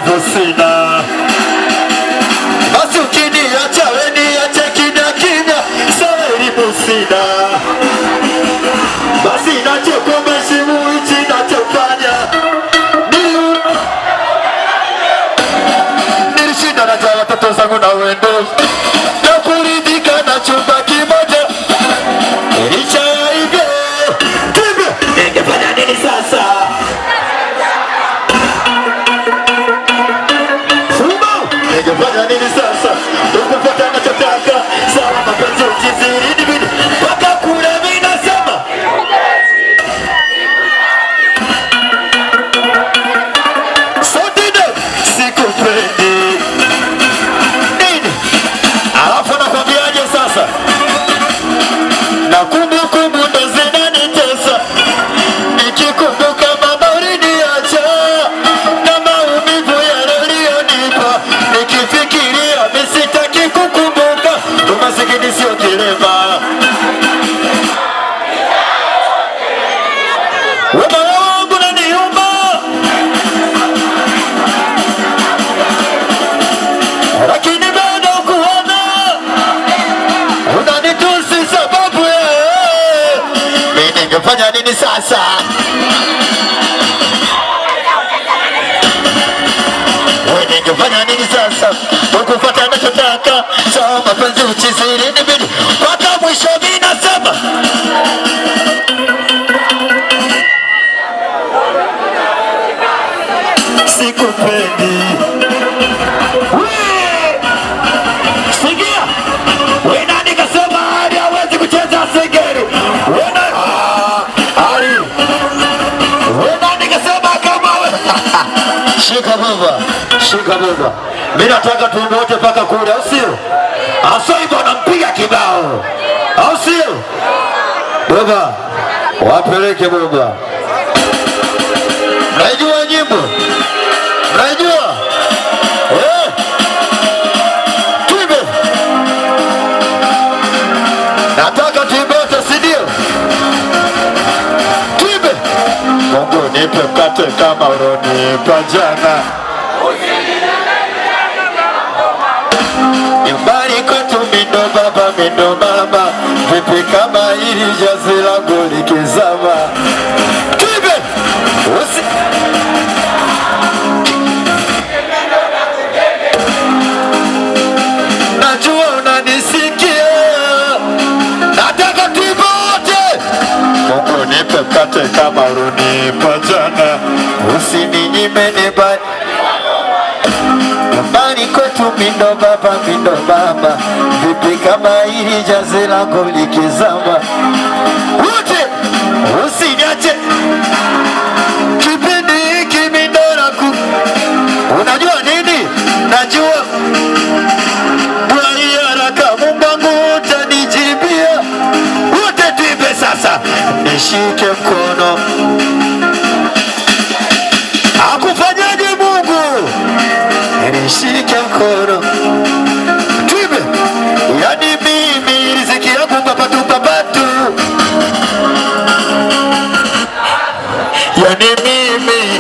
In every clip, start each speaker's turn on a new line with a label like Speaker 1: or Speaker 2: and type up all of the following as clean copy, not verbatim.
Speaker 1: nguvu sina. Basi ukiniacha wewe niache kimya kimya, sawa elimu sina. Basi nachokomeshimu hichi nachofanya. Nilishinda na cha watoto zangu na wendo, na kuridhika na chumba kimoja. Licha ya hivyo, ningefanya nini sasa? Ningefanya nini sasa? Ukupata nachotaka, sawa mapenzi ujiziri nibidi waka kule mina sema Sotide, sikupendi nini? Alafu nakwambiaje sasa? Na kumbukumbu ndo zinanitesa, nikikumbuka mama uliniacha na maumivu yale uliyonipa, nikifikiria misitaki kukumbuka. Umasikini sio kilema, wema wangu unaniuma, lakini bado kuona unanitusi sababu ya mimi. Ningefanya nini sasa? Ningefanya nini sasa? Ukufuata nachotaka, sawa mapenzi uchiziri nibidi mpaka mwisho. Mimi nasema sikupendi. Sikia, wewe nani kasema hadi hawezi kucheza singeli? Wewe nani kasema kama wewe? Shika baba, shika baba. Mimi nataka tuende wote paka kule, au sio? Asaibu anampiga kibao, au sio? Baba, wapeleke baba. Mnaijua nyimbo? Mnaijua? Tuibe. Nataka tuibe wote, si ndio? Tuibe. Mungu nipe mkate kama ulonipa jana. Nyumbani kwetu mindo baba mindo mama, vipi kama hili jazi langu likizama? Tuibe. Najua unanisikia, nataka tuibe wote. Mungu nipe mkate kama ulonipa jana, usininyime nibai. Nyumbani kwetu mindo baba mindo mama, vipi kama hili jazi langu likizama? Wote usiniache kipindi hiki mindo langu. Unajua nini? Najua bwai haraka Mungu wangu utanijibia. Wote tuibe sasa, nishike mkono. Akufanyaje Mungu? Nishike mkono. Tuibe. Yani mimi riziki yangu papatu papatu. Yani mimi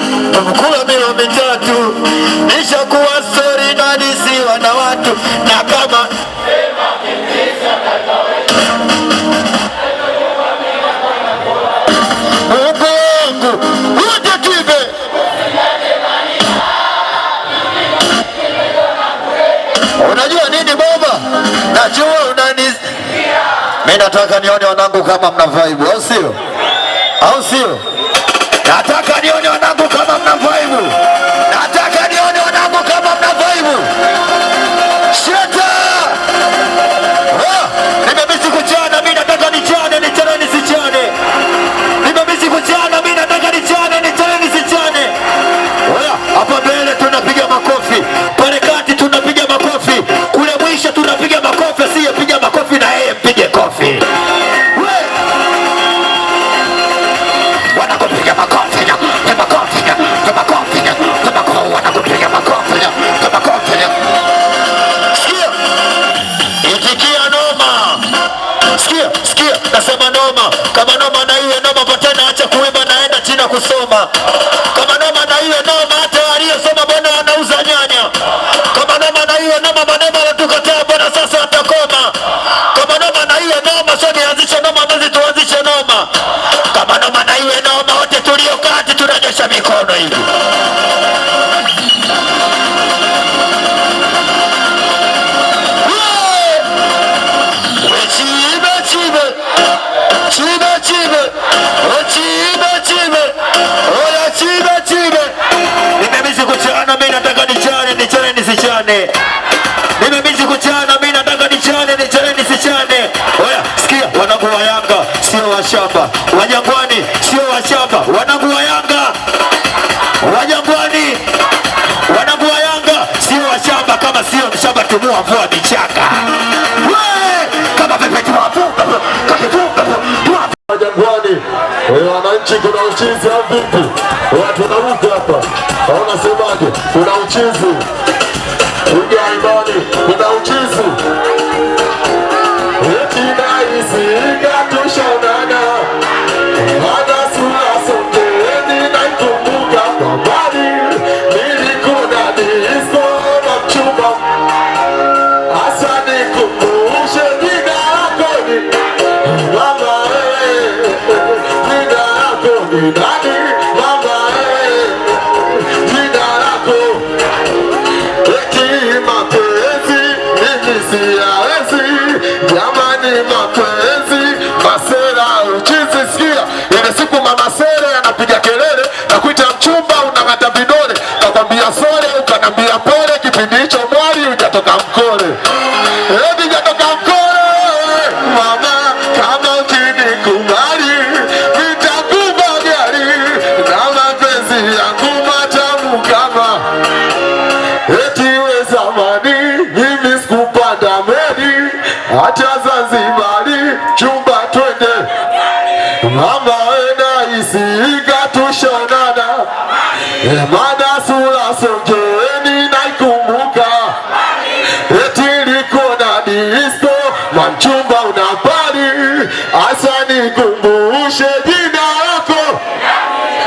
Speaker 1: mkula milo mitatu, nishakuwa story na nisiwa na watu. Na kama Mungu wangu, wote tuibe. Unajua nini baba? Najua unanisikia. Mimi nataka nione wanangu kama mna vibe, au sio? Au sio? Nataka nione wanangu kama mna vibe. Nataka nione wanangu kama mna vibe. Sheta! Nimemisi kuchana, mimi nataka nichane, nichane nisichane. Nimemisi kuchana, mimi nataka nichane, nichane nisichane. Oya, hapa mbele tunapiga makofi. Pale kati tunapiga makofi. Kule mwisho tunapiga makofi, asiye piga makofi na yeye mpige kofi. Wanakupiga makofi, makofi, makofi, makofi, wanakupiga makofi, makofi. Sikia. Itikia noma. Sikia, nasema noma. Kama noma na hiyo noma patena, acha kuimba naenda China kusoma. Kama noma na hiyo noma hata aliyesema bwana wanauza nyanya. Kama noma na hiyo noma, maneno yanatukataa bwana, sasa atakoma. Kama noma na hiyo noma, sio nianzishe noma, basi tuanzishe noma. Kama noma na hiyo noma, wote tuliokati tunanyosha mikono hivi. Nimebisi kuchana, mimi nataka nichane, nisichane. Oya, sikia, wanangu wa Yanga sio wa shamba, wa Jangwani sio wa shamba, wanangu wa Yanga, wa Jangwani, wanangu wa Yanga sio wa shamba, kama sio shamba tumua mvua michaka. Kama pepe tumua Jangwani, wananchi kuna uchizi au vipi? Watu wanaruka hapa. Haona semaje? Kuna uchizi. Uga imani, kuna uchizi. Eti naisiga tushaonana. Hada sura sondeni naikumbuka kwa mbali. Nilikuna disco na mchumba. Asa nikumbushe jina lako ni mama jina lako ni nani? Mama jina lako eti mapenzi mimi siyaezi. Jamani mapenzi masera uchizi. Sikia ile siku mama sera anapiga kelele na kuita mchumba, unakata vidole, nakwambia sore ukanambia pole. Kipindi hicho mwali hujatoka mkole, hujatoka mkole mama. Kama ukinikubali nitakupa gari na mapenzi yangu matamu kama eti we zamani. Mimi sikupanda meli hata Zanzibari, chumba twende mama wena isiga tushonana. Mada sura sonjeni naikumbuka, eti liko na disco mamchumba unapali. Asa nikumbushe jina lako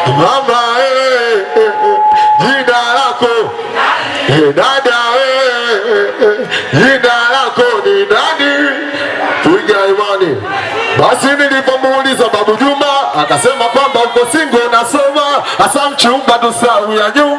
Speaker 1: mama jina lako dada jina lako ni nani? Tuiga imani. Basi nilipomuuliza Babu Juma akasema kwamba uko single nasoma, asa mchumba tusau ya nyuma.